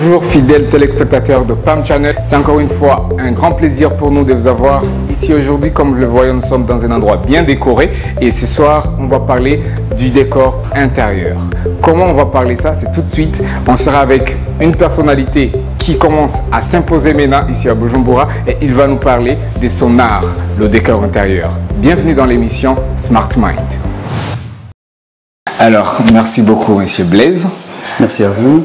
Bonjour fidèles téléspectateurs de PAM Channel, c'est encore une fois un grand plaisir pour nous de vous avoir ici aujourd'hui. Comme vous le voyez, nous sommes dans un endroit bien décoré et ce soir on va parler du décor intérieur. Comment on va parler ça? C'est tout de suite. On sera avec une personnalité qui commence à s'imposer maintenant ici à Bujumbura et il va nous parler de son art, le décor intérieur. Bienvenue dans l'émission Smart Mind. Alors, merci beaucoup Monsieur Blaise. Merci à vous.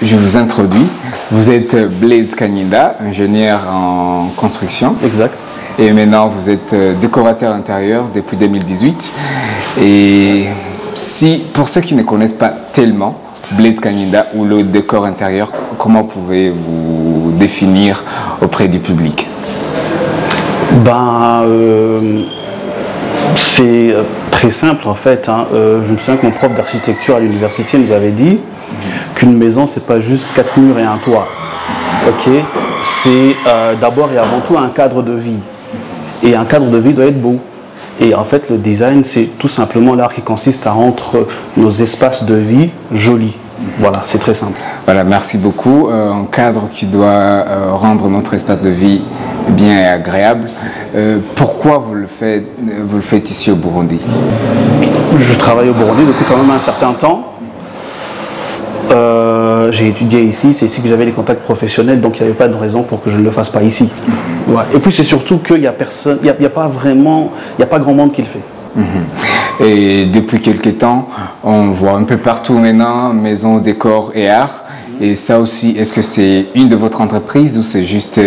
Je vous introduis. Vous êtes Blaise Kanyinda, ingénieur en construction. Exact. Et maintenant, vous êtes décorateur intérieur depuis 2018. Et pour ceux qui ne connaissent pas tellement Blaise Kanyinda ou le décor intérieur, comment pouvez-vous définir auprès du public? C'est très simple en fait. Je me souviens que mon prof d'architecture à l'université nous avait dit qu'une maison, c'est pas juste 4 murs et un toit. Ok, c'est d'abord et avant tout un cadre de vie. Et un cadre de vie doit être beau. Et en fait, le design, c'est tout simplement l'art qui consiste à rendre nos espaces de vie jolis. Voilà, c'est très simple. Voilà, merci beaucoup. Un cadre qui doit rendre notre espace de vie bien et agréable. Pourquoi vous le faites ici au Burundi? Je travaille au Burundi depuis quand même un certain temps. J'ai étudié ici, c'est ici que j'avais les contacts professionnels, donc il n'y avait pas de raison pour que je ne le fasse pas ici. Ouais. Et puis c'est surtout qu'il n'y a personne, il n'y a pas grand monde qui le fait. Et depuis quelques temps, on voit un peu partout maintenant maison, décor et art. Et ça aussi, est-ce que c'est une de votre entreprise ou c'est juste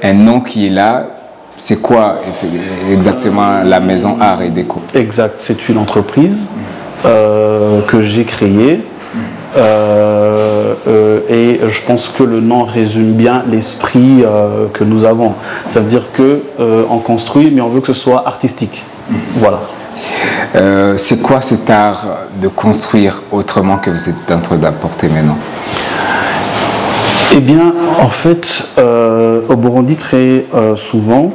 un nom qui est là? C'est quoi exactement la maison art et déco? Exact, c'est une entreprise que j'ai créée. Et je pense que le nom résume bien l'esprit que nous avons. Ça veut dire qu'on construit, mais on veut que ce soit artistique. Voilà. C'est quoi cet art de construire autrement que vous êtes en train d'apporter maintenant? Eh bien, en fait, au Burundi, très souvent,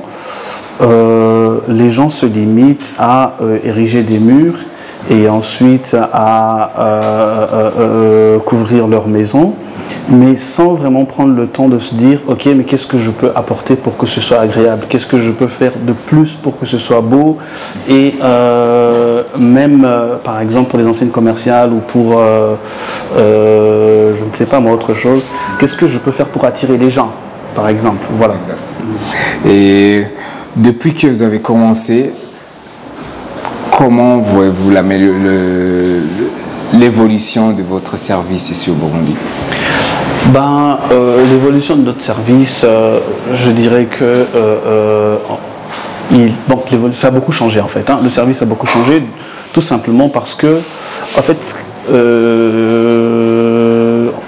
les gens se limitent à ériger des murs et ensuite à couvrir leur maison, mais sans vraiment prendre le temps de se dire ok, mais qu'est-ce que je peux apporter pour que ce soit agréable, qu'est-ce que je peux faire de plus pour que ce soit beau. Et même par exemple pour les enseignes commerciales ou pour je ne sais pas moi autre chose, qu'est-ce que je peux faire pour attirer les gens par exemple. Voilà. Exact. Et depuis que vous avez commencé, comment voyez-vous l'évolution de votre service ici au Burundi? L'évolution de notre service, je dirais que ça a beaucoup changé en fait. Le service a beaucoup changé, tout simplement parce que, en fait,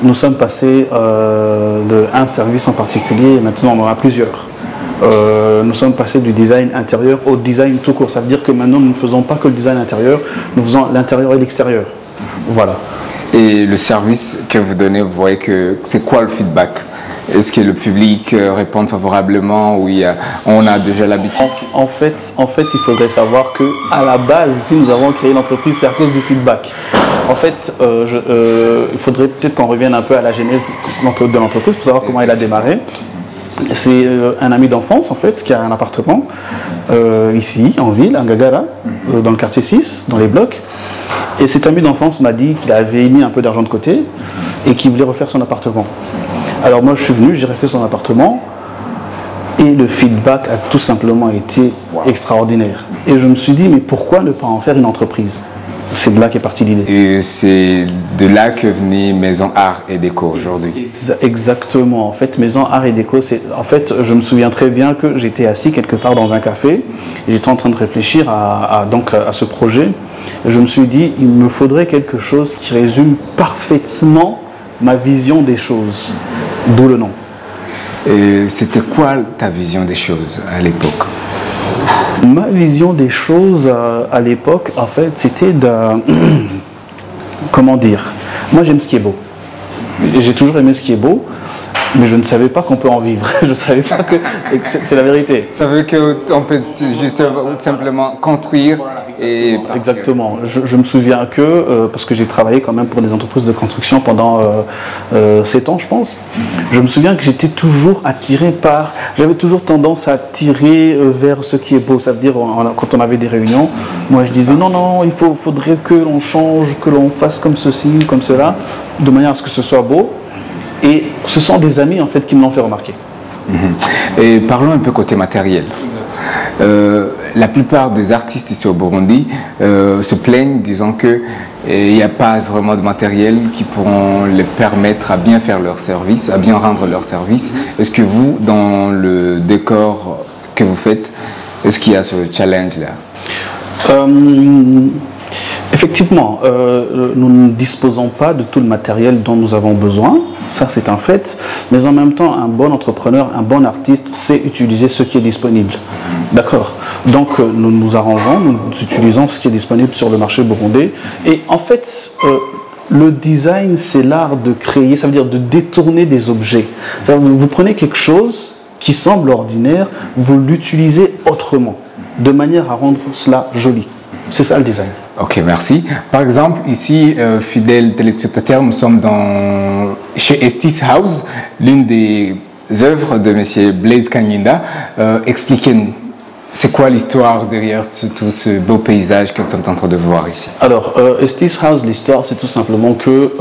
nous sommes passés d'un service en particulier et maintenant on en a plusieurs. Nous sommes passés du design intérieur au design tout court. Ça veut dire que maintenant nous ne faisons pas que le design intérieur, nous faisons l'intérieur et l'extérieur. Voilà. Et le service que vous donnez, vous voyez que c'est quoi le feedback? Est-ce que le public répond favorablement ou on a déjà l'habitude? En fait, il faudrait savoir que à la base, si nous avons créé l'entreprise, c'est à cause du feedback. En fait, il faudrait peut-être qu'on revienne un peu à la genèse de l'entreprise pour savoir comment elle a démarré. C'est un ami d'enfance en fait qui a un appartement ici en ville, à Ngagara, dans le quartier 6, dans les blocs. Et cet ami d'enfance m'a dit qu'il avait mis un peu d'argent de côté et qu'il voulait refaire son appartement. Alors moi je suis venu, j'ai refait son appartement et le feedback a tout simplement été extraordinaire. Et je me suis dit mais pourquoi ne pas en faire une entreprise? C'est de là qu'est partie l'idée. Et c'est de là que venait Maison Art et Déco aujourd'hui. Exactement. En fait, Maison Art et Déco, en fait, je me souviens très bien que j'étais assis quelque part dans un café et j'étais en train de réfléchir à ce projet. Et je me suis dit, il me faudrait quelque chose qui résume parfaitement ma vision des choses. D'où le nom. Et c'était quoi ta vision des choses à l'époque? Ma vision des choses à l'époque, en fait, c'était de... Comment dire? Moi, j'aime ce qui est beau. J'ai toujours aimé ce qui est beau. Mais je ne savais pas qu'on peut en vivre. Je ne savais pas que... C'est la vérité. Ça veut qu'on peut juste simplement construire et partir. Exactement. Je me souviens que, parce que j'ai travaillé quand même pour des entreprises de construction pendant 7 ans, je pense, je me souviens que j'étais toujours attiré par... J'avais toujours tendance à tirer vers ce qui est beau. Ça veut dire, quand on avait des réunions, moi je disais non, il faudrait que l'on change, que l'on fasse comme ceci, comme cela, de manière à ce que ce soit beau. Et ce sont des amis en fait qui me l'ont fait remarquer. Et parlons un peu côté matériel. La plupart des artistes ici au Burundi se plaignent disant qu'il n'y a pas vraiment de matériel qui pourront les permettre à bien faire leur service, à bien rendre leur service. Est-ce que vous, dans le décor que vous faites, est-ce qu'il y a ce challenge-là? Effectivement, nous ne disposons pas de tout le matériel dont nous avons besoin, ça c'est un fait, mais en même temps, un bon entrepreneur, un bon artiste sait utiliser ce qui est disponible. D'accord. Donc nous nous arrangeons, nous utilisons ce qui est disponible sur le marché burundais. Et en fait, le design, c'est l'art de créer, ça veut dire de détourner des objets. Vous prenez quelque chose qui semble ordinaire, vous l'utilisez autrement, de manière à rendre cela joli. C'est ça le design. Ok, merci. Par exemple, ici, fidèles téléspectateurs, nous sommes chez Estis House, l'une des œuvres de M. Blaise Kanyinda. Expliquez-nous, c'est quoi l'histoire derrière tout ce beau paysage que nous sommes en train de voir ici? Alors, Estis House, l'histoire, c'est tout simplement que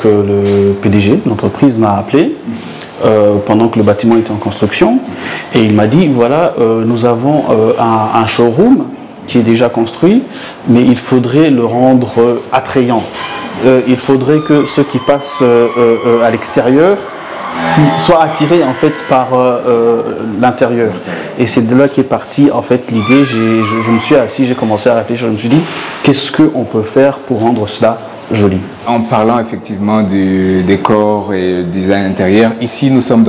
le PDG de l'entreprise m'a appelé pendant que le bâtiment était en construction et il m'a dit, voilà, nous avons un showroom qui est déjà construit, mais il faudrait le rendre attrayant. Il faudrait que ceux qui passent à l'extérieur soient attirés en fait par l'intérieur. Et c'est de là qu'est partie en fait l'idée. Je me suis assis, j'ai commencé à réfléchir, je me suis dit qu'est-ce qu'on peut faire pour rendre cela joli. En parlant effectivement du décor et du design intérieur, ici nous sommes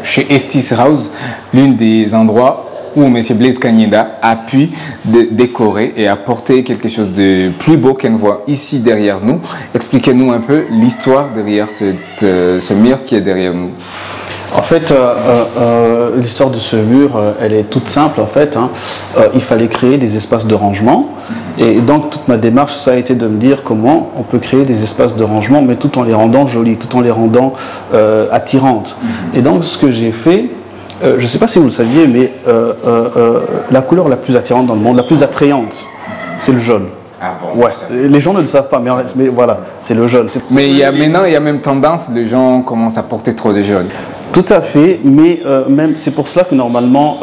chez Estis House, l'une des endroits où M. Blaise Kanyinda a pu décorer et apporter quelque chose de plus beau qu'on voit ici derrière nous. Expliquez-nous un peu l'histoire derrière ce mur qui est derrière nous. En fait, l'histoire de ce mur, elle est toute simple en fait. Il fallait créer des espaces de rangement. Et donc toute ma démarche, ça a été de me dire comment on peut créer des espaces de rangement, mais tout en les rendant jolis, tout en les rendant attirantes. Et donc ce que j'ai fait, je ne sais pas si vous le saviez, mais la couleur la plus attirante dans le monde, la plus attrayante, c'est le jaune. Ah bon, ouais. Les gens ne le savent pas, mais voilà, c'est le jaune. Mais maintenant, il y a même tendance, les gens commencent à porter trop de jaune. Tout à fait, mais même c'est pour cela que normalement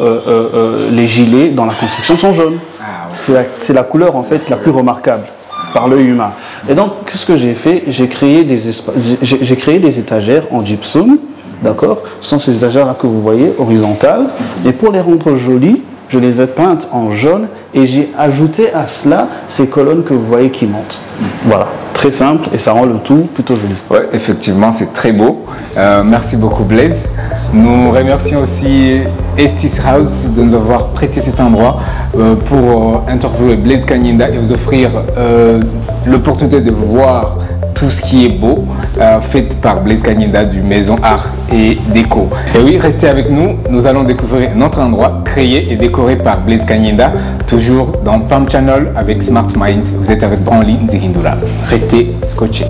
les gilets dans la construction sont jaunes. Ah, ouais. C'est la couleur en fait la plus remarquable par l'œil humain. Et donc, qu'est-ce que j'ai fait? J'ai créé des étagères en gypsum. D'accord, ce sont ces étagères-là que vous voyez, horizontales. Et pour les rendre jolies, je les ai peintes en jaune et j'ai ajouté à cela ces colonnes que vous voyez qui montent. Voilà, très simple et ça rend le tout plutôt joli. Oui, effectivement, c'est très beau. Merci beaucoup Blaise. Nous remercions aussi Estis House de nous avoir prêté cet endroit pour interviewer Blaise Kanyinda et vous offrir l'opportunité de voir tout ce qui est beau, fait par Blaise Kanyinda du Maison Art et Déco. Et oui, restez avec nous, nous allons découvrir notre endroit créé et décoré par Blaise Kanyinda, toujours dans Pam Channel avec Smart Mind. Vous êtes avec Branly Nzirindula. Restez scotchés.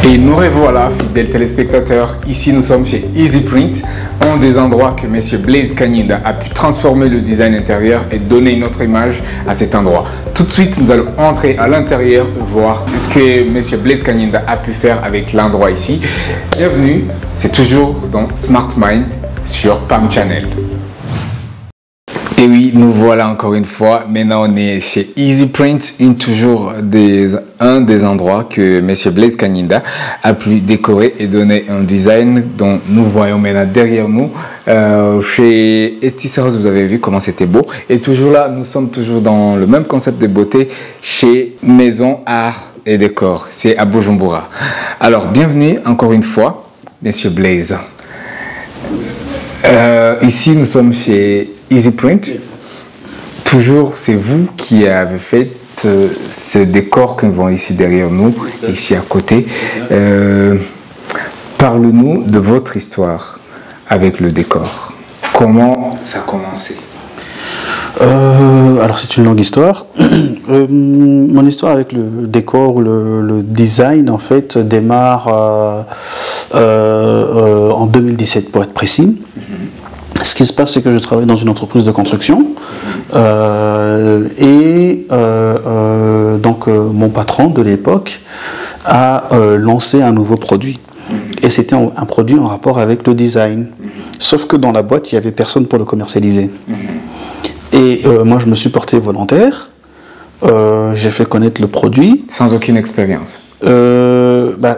Et nous revoilà, fidèles téléspectateurs. Ici, nous sommes chez EasyPrint, un des endroits que M. Blaise Kanyinda a pu transformer le design intérieur et donner une autre image à cet endroit. Tout de suite, nous allons entrer à l'intérieur et voir ce que M. Blaise Kanyinda a pu faire avec l'endroit ici. Bienvenue, c'est toujours dans Smart Mind sur Pam Channel. Et oui, nous voilà encore une fois. Maintenant, on est chez EasyPrint, toujours un des endroits que M. Blaise Kanyinda a pu décorer et donner un design dont nous voyons maintenant derrière nous. Chez Estis House, vous avez vu comment c'était beau. Et toujours là, nous sommes toujours dans le même concept de beauté chez Maison Art et Décor. C'est à Bujumbura. Alors, bienvenue encore une fois, M. Blaise. Ici, nous sommes chez EasyPrint. toujours, c'est vous qui avez fait ce décor que nous voyons ici derrière nous, ici à côté. Parle-nous de votre histoire avec le décor. Comment ça a commencé? Alors c'est une longue histoire. Mon histoire avec le décor ou le design en fait démarre en 2017 pour être précis. Ce qui se passe, c'est que je travaille dans une entreprise de construction donc mon patron de l'époque a lancé un nouveau produit. Et c'était un produit en rapport avec le design. Sauf que dans la boîte, il n'y avait personne pour le commercialiser. Et moi, je me suis porté volontaire. J'ai fait connaître le produit. Sans aucune expérience?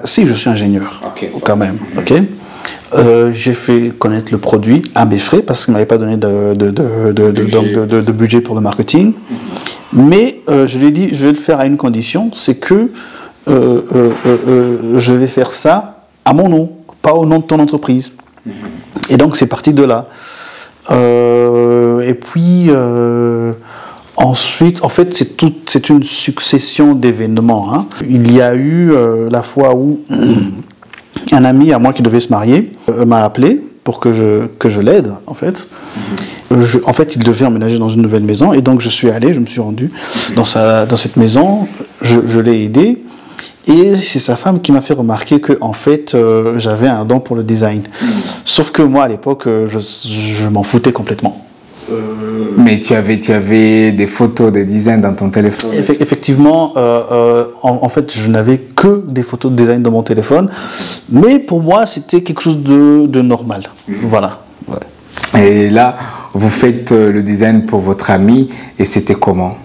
Si, je suis ingénieur, quand même. J'ai fait connaître le produit à mes frais parce qu'il ne m'avait pas donné de budget pour le marketing. Mais je lui ai dit, je vais le faire à une condition, c'est que je vais faire ça à mon nom, pas au nom de ton entreprise. Et donc c'est parti de là. Et puis ensuite, en fait, c'est une succession d'événements. Hein. Il y a eu la fois où un ami à moi qui devait se marier m'a appelé pour que je l'aide, en fait. En fait, il devait emménager dans une nouvelle maison, et donc je suis allé, je me suis rendu dans cette maison, je l'ai aidé, et c'est sa femme qui m'a fait remarquer que, en fait, j'avais un don pour le design. Sauf que moi, à l'époque, je m'en foutais complètement. Mais tu avais des photos, des designs dans ton téléphone? Effectivement, en fait, je n'avais que des photos de design dans mon téléphone, mais pour moi, c'était quelque chose de normal. Voilà. Ouais. Et là, vous faites le design pour votre ami, et c'était comment?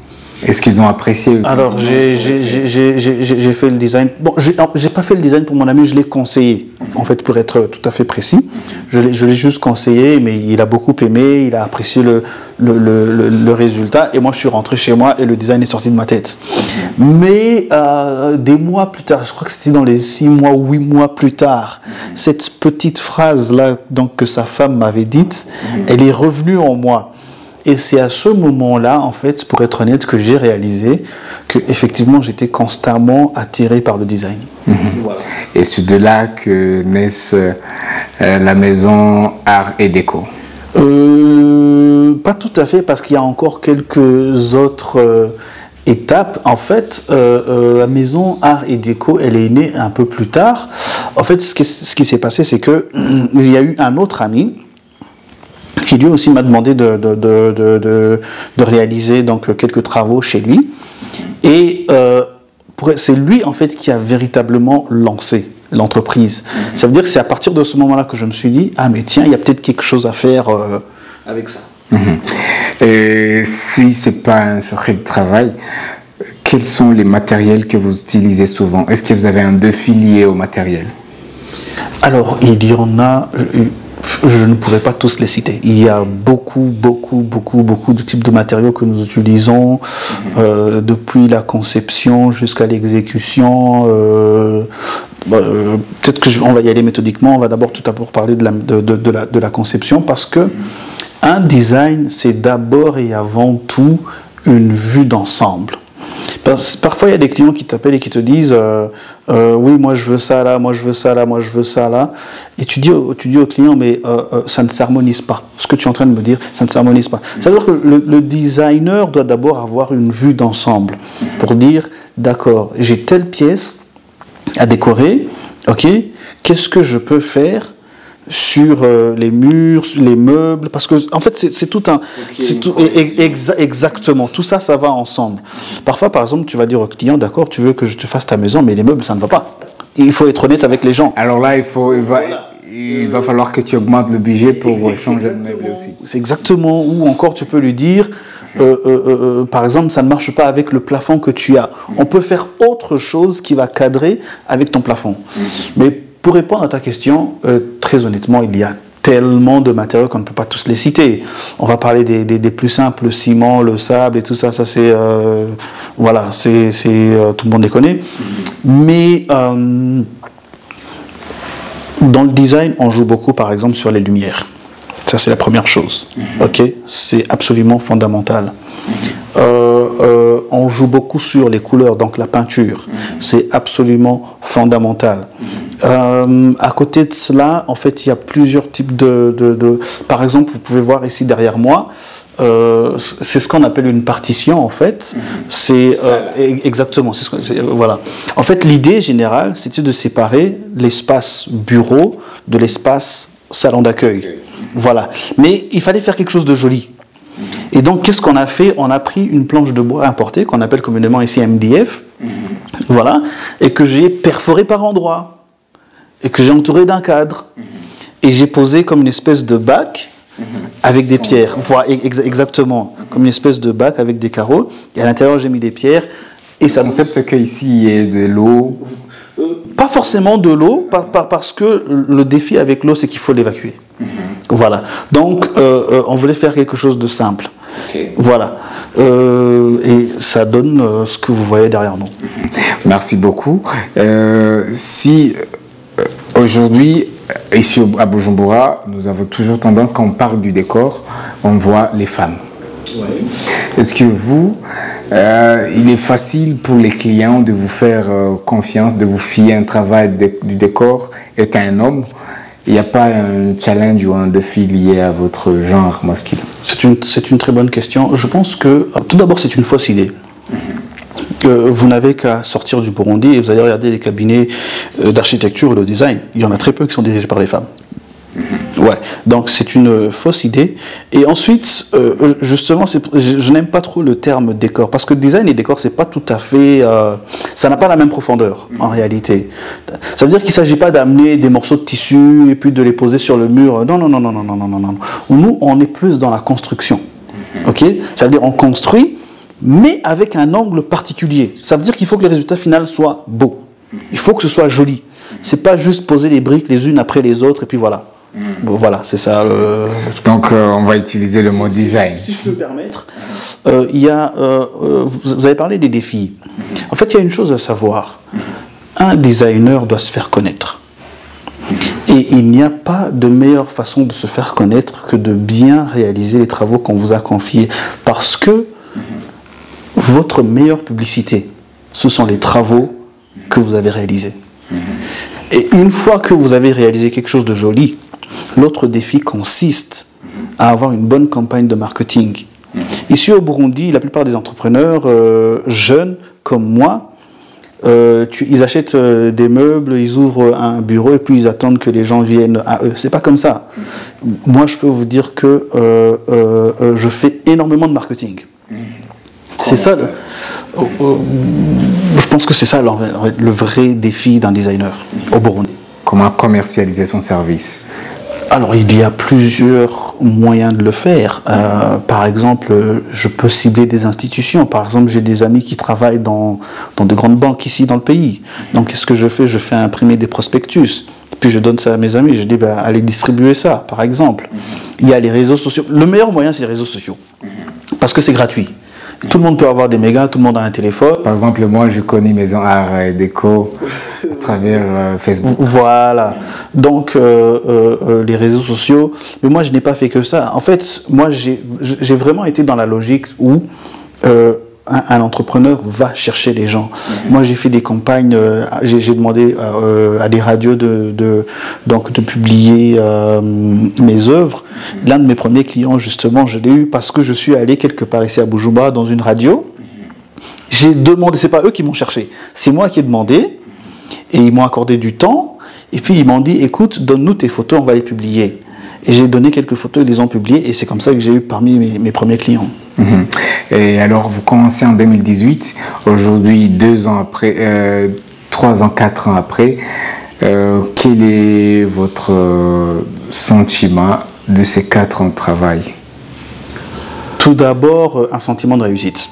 Est-ce qu'ils ont apprécié? Alors, j'ai fait le design. Bon, j'ai pas fait le design pour mon ami, je l'ai conseillé. En fait, pour être tout à fait précis, je l'ai juste conseillé, mais il a beaucoup aimé, il a apprécié le résultat. Et moi, je suis rentré chez moi et le design est sorti de ma tête. Mais des mois plus tard, je crois que c'était dans les 6 mois ou 8 mois plus tard, cette petite phrase-là que sa femme m'avait dite, elle est revenue en moi. Et c'est à ce moment-là, en fait, pour être honnête, que j'ai réalisé que effectivement, j'étais constamment attiré par le design. Voilà. Et c'est de là que naissent la maison Art et Déco. Pas tout à fait, parce qu'il y a encore quelques autres étapes. En fait, la maison Art et Déco, elle est née un peu plus tard. En fait, ce qui s'est passé, c'est que il y a eu un autre ami qui lui aussi m'a demandé de réaliser donc quelques travaux chez lui. Et c'est lui en fait qui a véritablement lancé l'entreprise. Ça veut dire que c'est à partir de ce moment-là que je me suis dit, ah mais tiens, il y a peut-être quelque chose à faire avec ça. Et si ce n'est pas un secret de travail, quels sont les matériels que vous utilisez souvent? Est-ce que vous avez un défi lié au matériel? Alors, il y en a... Je ne pourrais pas tous les citer. Il y a beaucoup de types de matériaux que nous utilisons, depuis la conception jusqu'à l'exécution. Peut-être qu'on va y aller méthodiquement. On va d'abord tout d'abord parler de la conception, parce que un design, c'est d'abord et avant tout une vue d'ensemble. Parfois, il y a des clients qui t'appellent et qui te disent oui, moi je veux ça là, moi je veux ça là, moi je veux ça là. Et tu dis au client, mais ça ne s'harmonise pas. Ce que tu es en train de me dire, ça ne s'harmonise pas. Ça veut dire que le designer doit d'abord avoir une vue d'ensemble pour dire, d'accord, j'ai telle pièce à décorer, ok, qu'est-ce que je peux faire sur les murs, les meubles, parce que en fait c'est tout un, exactement, tout ça, ça va ensemble. Parfois, par exemple, tu vas dire au client, d'accord, tu veux que je te fasse ta maison, mais les meubles, ça ne va pas. Il faut être honnête avec les gens. Alors là, il va falloir que tu augmentes le budget pour changer de meuble aussi. C'est exactement, ou encore tu peux lui dire, par exemple, ça ne marche pas avec le plafond que tu as. On peut faire autre chose qui va cadrer avec ton plafond. Mais pour répondre à ta question, très honnêtement, il y a tellement de matériaux qu'on ne peut pas tous les citer. On va parler des plus simples, le ciment, le sable et tout ça, ça c'est... voilà, tout le monde les connaît. Mais dans le design, on joue beaucoup, par exemple, sur les lumières. Ça, c'est la première chose. Ok, c'est absolument fondamental. On joue beaucoup sur les couleurs, donc la peinture. C'est absolument fondamental. À côté de cela, en fait, il y a plusieurs types Par exemple, vous pouvez voir ici derrière moi, c'est ce qu'on appelle une partition, en fait. C'est exactement. Voilà. En fait, l'idée générale, c'était de séparer l'espace bureau de l'espace salon d'accueil. Voilà. Mais il fallait faire quelque chose de joli. Et donc, qu'est-ce qu'on a fait? On a pris une planche de bois importée, qu'on appelle communément ici MDF, voilà, et que j'ai perforée par endroits, et que j'ai entouré d'un cadre. Et j'ai posé comme une espèce de bac avec des pierres. Voilà, exactement, comme une espèce de bac avec des carreaux. Et à l'intérieur, j'ai mis des pierres. Et ça. Le concept, c'est qu'ici, il y ait de l'eau. Pas forcément de l'eau, parce que le défi avec l'eau, c'est qu'il faut l'évacuer. Voilà. Donc, on voulait faire quelque chose de simple. Voilà. Et ça donne ce que vous voyez derrière nous. Merci beaucoup. Si aujourd'hui, ici à Bujumbura, nous avons toujours tendance, quand on parle du décor, on voit les femmes. Est-ce que vous, il est facile pour les clients de vous faire confiance, de vous fier un travail du décor étant un homme? Il n'y a pas un challenge ou un défi lié à votre genre masculin? C'est une très bonne question. Je pense que, tout d'abord, c'est une fausse idée. Vous n'avez qu'à sortir du Burundi et vous allez regarder les cabinets d'architecture et de design. Il y en a très peu qui sont dirigés par les femmes. Ouais, donc c'est une fausse idée. Et ensuite, justement, je n'aime pas trop le terme décor, parce que design et décor, c'est pas tout à fait, ça n'a pas la même profondeur en réalité. Ça veut dire qu'il ne s'agit pas d'amener des morceaux de tissu et puis de les poser sur le mur. Non, non, non, non, non, non, non, non, non. Nous, on est plus dans la construction. Ok, ça veut dire on construit, mais avec un angle particulier. Ça veut dire qu'il faut que le résultat final soit beau. Il faut que ce soit joli. C'est pas juste poser les briques les unes après les autres et puis voilà. Bon, voilà, c'est ça. Donc, on va utiliser le mot design. Si je peux me permettre, vous avez parlé des défis. En fait, il y a une chose à savoir. Un designer doit se faire connaître. Et il n'y a pas de meilleure façon de se faire connaître que de bien réaliser les travaux qu'on vous a confiés. Parce que votre meilleure publicité, ce sont les travaux que vous avez réalisés. Et une fois que vous avez réalisé quelque chose de joli, l'autre défi consiste à avoir une bonne campagne de marketing. Ici au Burundi, la plupart des entrepreneurs jeunes comme moi, ils achètent des meubles, ils ouvrent un bureau et puis ils attendent que les gens viennent à eux. C'est pas comme ça. Moi, je peux vous dire que je fais énormément de marketing. C'est ça. Je pense que c'est ça le vrai défi d'un designer au Burundi. Comment commercialiser son service? Alors, il y a plusieurs moyens de le faire. Par exemple, je peux cibler des institutions. Par exemple, j'ai des amis qui travaillent dans de grandes banques ici dans le pays. Donc, qu'est-ce que je fais? Je fais imprimer des prospectus. Puis, je donne ça à mes amis. Je dis, ben, allez distribuer ça, par exemple. Il y a les réseaux sociaux. Le meilleur moyen, c'est les réseaux sociaux. Parce que c'est gratuit. Tout le monde peut avoir des mégas, tout le monde a un téléphone. Par exemple, moi, je connais Maison Art et Déco à travers Facebook. Voilà. Donc, les réseaux sociaux. Mais moi, je n'ai pas fait que ça. En fait, moi, j'ai vraiment été dans la logique où un entrepreneur va chercher les gens. Moi, j'ai fait des campagnes, j'ai demandé à des radios de publier mes œuvres. L'un de mes premiers clients, justement, je l'ai eu parce que je suis allé quelque part ici à Bujumbura dans une radio. J'ai demandé, c'est pas eux qui m'ont cherché, c'est moi qui ai demandé, et ils m'ont accordé du temps, et puis ils m'ont dit, écoute, donne-nous tes photos, on va les publier. Et j'ai donné quelques photos, ils les ont publiées, et c'est comme ça que j'ai eu parmi mes premiers clients. Et alors, vous commencez en 2018, aujourd'hui, 2 ans après, 3 ans, 4 ans après, quel est votre sentiment de ces 4 ans de travail? Tout d'abord, un sentiment de réussite.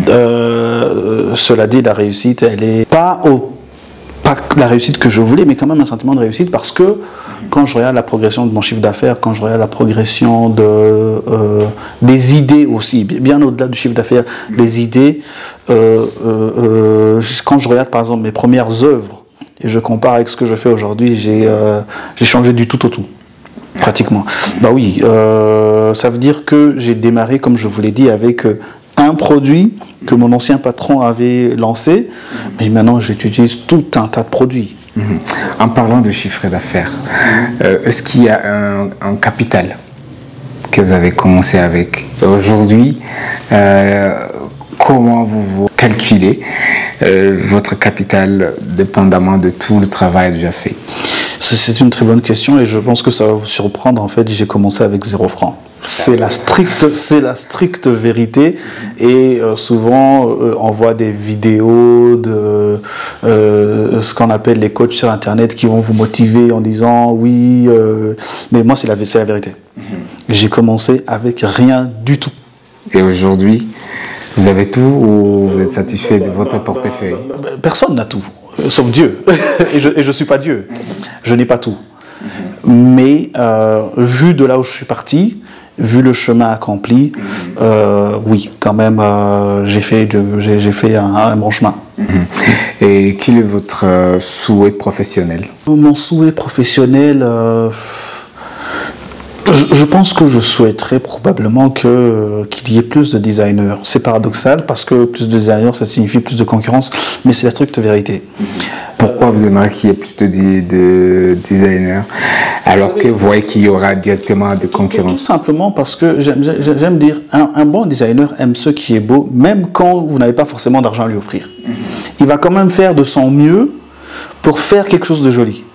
Cela dit, la réussite, elle n'est pas la réussite que je voulais, mais quand même un sentiment de réussite parce que quand je regarde la progression de mon chiffre d'affaires, quand je regarde la progression des idées aussi, bien au-delà du chiffre d'affaires, les idées, quand je regarde par exemple mes premières œuvres et je compare avec ce que je fais aujourd'hui, j'ai changé du tout au tout. pratiquement. Bah oui, ça veut dire que j'ai démarré, comme je vous l'ai dit, avec un produit que mon ancien patron avait lancé, mais maintenant j'utilise tout un tas de produits. En parlant de chiffre d'affaires, est-ce qu'il y a un capital que vous avez commencé avec aujourd'hui? Comment vous calculez votre capital dépendamment de tout le travail déjà fait? C'est une très bonne question et je pense que ça va vous surprendre. En fait, j'ai commencé avec 0 francs. C'est la stricte vérité. Et souvent, on voit des vidéos de ce qu'on appelle les coachs sur Internet qui vont vous motiver en disant oui, mais moi, c'est la vérité. J'ai commencé avec rien du tout. Et aujourd'hui, vous avez tout ou vous êtes satisfait de votre portefeuille? Personne n'a tout, sauf Dieu. et je ne suis pas Dieu. Je n'ai pas tout. Mais vu de là où je suis parti, vu le chemin accompli, oui, quand même, j'ai fait un bon chemin. Et quel est votre souhait professionnel? Mon souhait professionnel, je pense que je souhaiterais probablement qu'il y ait plus de designers. C'est paradoxal parce que plus de designers, ça signifie plus de concurrence, mais c'est la stricte vérité. Pourquoi vous aimeriez qu'il y ait plus de designers alors que vous voyez qu'il y aura directement de concurrence? Tout simplement parce que j'aime dire, un bon designer aime ce qui est beau, même quand vous n'avez pas forcément d'argent à lui offrir. Il va quand même faire de son mieux pour faire quelque chose de joli.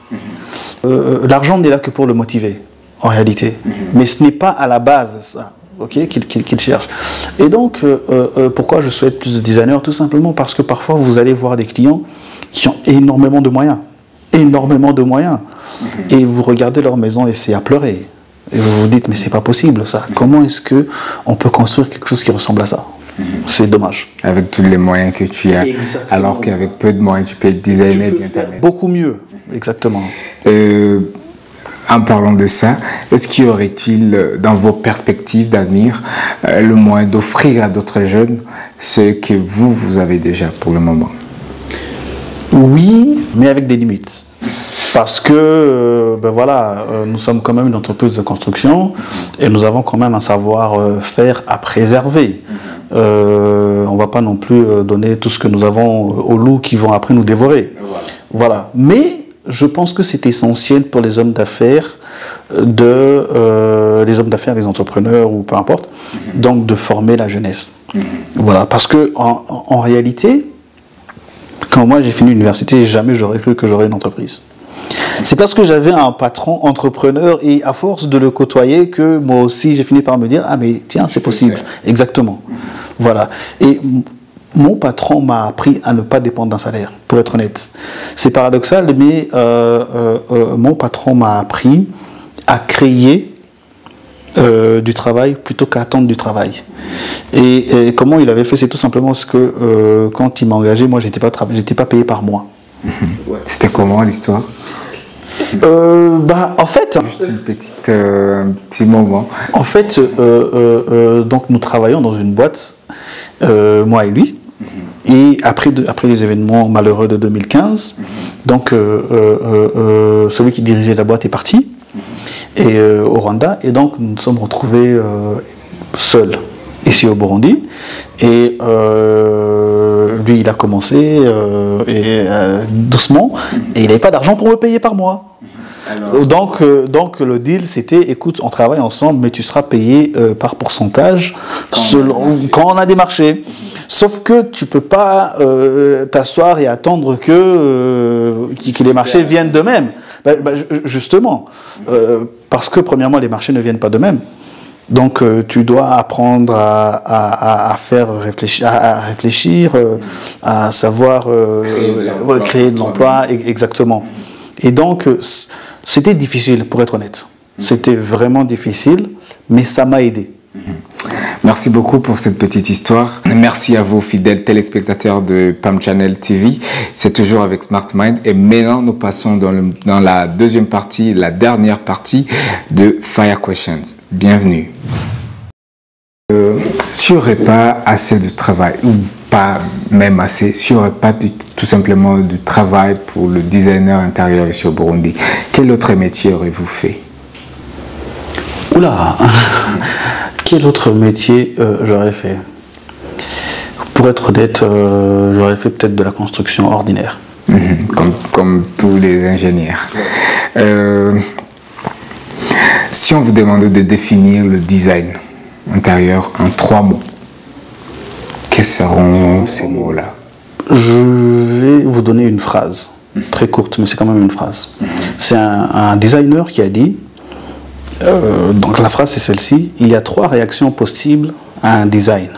L'argent n'est là que pour le motiver, en réalité. Mais ce n'est pas à la base ça, okay, qu'il cherche. Et donc, pourquoi je souhaite plus de designers? Tout simplement parce que parfois, vous allez voir des clients qui ont énormément de moyens. Énormément de moyens. Et vous regardez leur maison et c'est à pleurer. Et vous vous dites, mais c'est pas possible ça. Comment est-ce qu'on peut construire quelque chose qui ressemble à ça? C'est dommage. Avec tous les moyens que tu as, alors qu'avec peu de moyens, tu peux être designer bien ta maison. Beaucoup mieux, exactement. En parlant de ça, est-ce qu'il y aurait-il, dans vos perspectives d'avenir, le moyen d'offrir à d'autres jeunes ce que vous avez déjà pour le moment? Oui, mais avec des limites. Parce que, ben voilà, nous sommes quand même une entreprise de construction et nous avons quand même un savoir-faire à préserver. On ne va pas non plus donner tout ce que nous avons aux loups qui vont après nous dévorer. Voilà. Mais je pense que c'est essentiel pour les hommes d'affaires, les hommes d'affaires, les entrepreneurs ou peu importe, donc de former la jeunesse. Voilà. Parce que en réalité, quand moi j'ai fini l'université, jamais j'aurais cru que j'aurais une entreprise. C'est parce que j'avais un patron entrepreneur et à force de le côtoyer que moi aussi j'ai fini par me dire, ah mais tiens, c'est possible. Exactement. Voilà. Et mon patron m'a appris à ne pas dépendre d'un salaire, pour être honnête. C'est paradoxal, mais mon patron m'a appris à créer du travail plutôt qu'à attendre du travail. Et comment il avait fait, c'est tout simplement parce que quand il m'a engagé, moi j'étais pas payé par mois. C'était comment l'histoire? En fait, juste un petit moment. En fait, donc nous travaillons dans une boîte, moi et lui. Et après les événements malheureux de 2015, donc celui qui dirigeait la boîte est parti au Rwanda, et donc nous nous sommes retrouvés seuls ici au Burundi. Et lui, il a commencé doucement, et il n'avait pas d'argent pour me payer par mois. Alors... Donc le deal c'était, écoute, on travaille ensemble, mais tu seras payé par pourcentage quand on a des marchés. Sauf que tu ne peux pas t'asseoir et attendre que les marchés viennent d'eux-mêmes. Justement, parce que premièrement, les marchés ne viennent pas d'eux-mêmes. Donc tu dois apprendre à réfléchir, à savoir créer de l'emploi, exactement. Et donc c'était difficile, pour être honnête. C'était vraiment difficile, mais ça m'a aidé. Merci beaucoup pour cette petite histoire. Merci à vous, fidèles téléspectateurs de PAM Channel TV. C'est toujours avec Smart Mind. Et maintenant, nous passons dans la deuxième partie, la dernière partie de Fire Questions. Bienvenue. S'il n'y aurait pas assez de travail, ou pas même assez, s'il n'y aurait pas tout simplement de travail pour le designer intérieur ici au Burundi, quel autre métier aurez-vous fait? Oula. Quel autre métier j'aurais fait? Pour être honnête, j'aurais fait peut-être de la construction ordinaire. Comme tous les ingénieurs. Si on vous demandait de définir le design intérieur en 3 mots, quels seront ces mots-là? Je vais vous donner une phrase, très courte, mais c'est quand même une phrase. C'est un designer qui a dit, donc la phrase c'est celle-ci: il y a 3 réactions possibles à un design.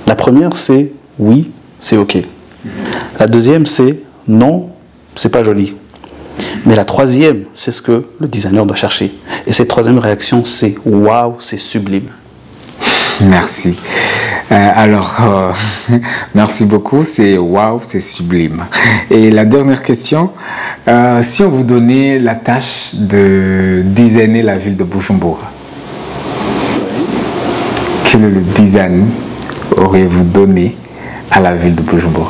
La première c'est oui, c'est ok. La deuxième c'est non, c'est pas joli. Mais la troisième, c'est ce que le designer doit chercher. Et cette troisième réaction, c'est waouh, c'est sublime. Merci. Merci beaucoup, c'est waouh, c'est sublime. Et la dernière question, si on vous donnait la tâche de designer la ville de Bujumbura, quel est le design auriez-vous donné à la ville de Bujumbura?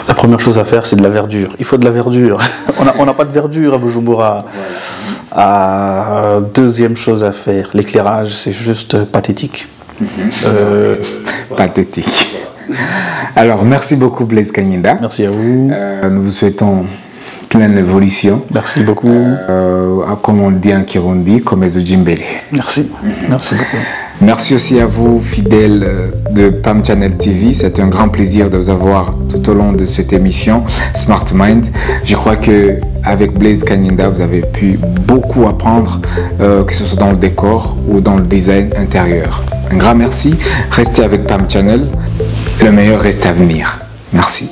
La première chose à faire, c'est de la verdure. Il faut de la verdure. On n'a pas de verdure à Bujumbura. Deuxième chose à faire, l'éclairage, c'est juste pathétique. Pathétique. Alors, merci beaucoup Blaise Kanyinda. Merci à vous. Nous vous souhaitons pleine évolution. Merci beaucoup. Comme on le dit en Kirundi, comme Ezujimbele. Merci. Merci beaucoup. Merci aussi à vous, fidèles de PAM Channel TV. C'est un grand plaisir de vous avoir tout au long de cette émission Smart Mind. Je crois que avec Blaise Kanyinda, vous avez pu beaucoup apprendre, que ce soit dans le décor ou dans le design intérieur. Un grand merci. Restez avec PAM Channel. Le meilleur reste à venir. Merci.